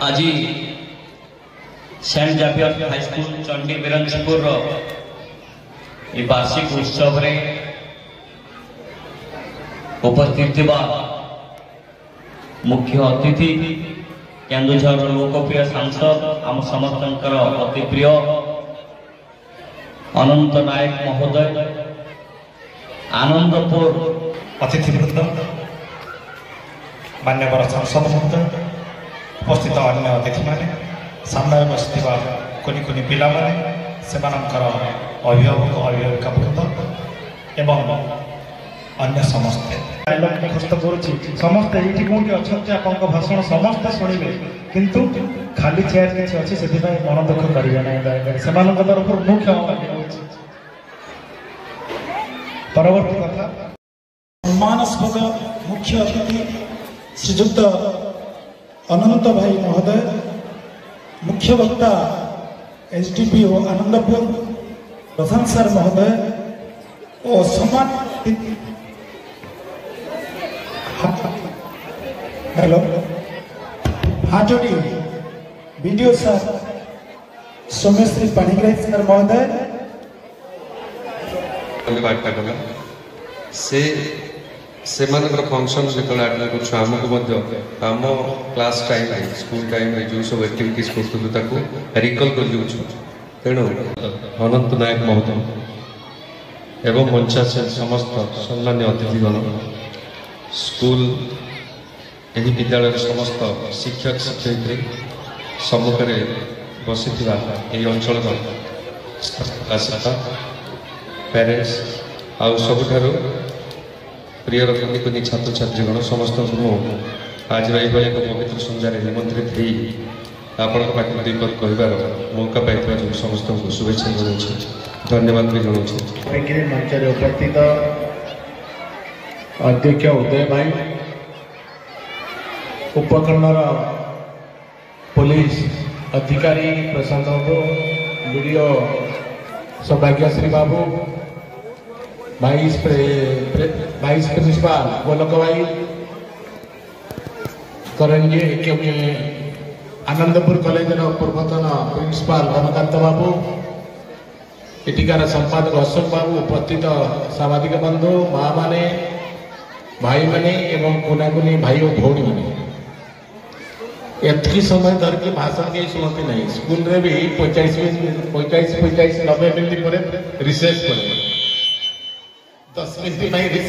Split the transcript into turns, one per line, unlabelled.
आज Saint Xavier high school Chandi बिरंजपुर वार्षिक उत्सव रे उपस्थित मुख्य अतिथि केन्दुझर लोकप्रिय सांसद आम समस्त अति प्रिय अनंत नायक महोदय आनंदपुर
अतिथिवृंद मान्यवर सांसद महोदय उपस्थित अन्य अतिथि मैंने सामने बसि कुनि कुनि पिला से अभिभावक अभिभाविका वृंद एवं अन्य समस्ते मुखस्त करुच्ची समस्ते ये कौटी अच्छा आप भाषण समस्ते शुणे किंतु खाली चेयर किसी अच्छी से मन दुख करेंगे ना दयाकोरी से तरफ मु क्षमा परवर्ती कथा सम्मानास्पद मुख्य अतिथि श्रीजुक्त अनंत भाई महोदय मुख्य वक्ता एसडीपीओ आनंदपुर प्रधान सर महोदय और सम्मान हेलो हाँ जोड़ी वीडियो सर सोमेश्री पाणिग्राही सर महोदय
से फंक्शन जो अटेंड आम क्लास टाइम स्कूल टाइम जो सब एक्टिविटीज करूँ रिकल कर तेणु अनंत नायक महोदय एवं मंचासीन समस्त सम्मान्य अतिथिगण स्कूल यही विद्यालय समस्त शिक्षक शिक्षयित्री सम्मुखें बसी अंचल पेरेंट्स आउ सबुठार प्रिय कुनि कुनि छात्र छात्रीगण समस्त आज एक पवित्र संध्यार निमंत्रित हो आपण पाखे दुईपर कहबार मौका पाई समस्त को शुभेच्छा जनाऊँ धन्यवाद भी जनाऊँ
मंच उपस्थित अध्यक्ष उदय भाई उपखंड पुलिस अधिकारी प्रशांत बाबू वीडियो सौभाग्यश्री बाबू वाइस प्रिंसिपाल गोलक भाई करेंगे आनंदपुर कॉलेज पूर्वतन प्रिंसिपाल रमाकांत बाबू एटिकार संपादक अशोक बाबू उपस्थित सामाजिक बंधु माँ माने भाई माने एवं कुनाकुनी भाई और भौणी माने एतकी समय धरिकी भाषण कहीं शुणती नहीं स्कूल रे भी 45 90 मिनट पर रिसेस पड़े 10 मिनट नहीं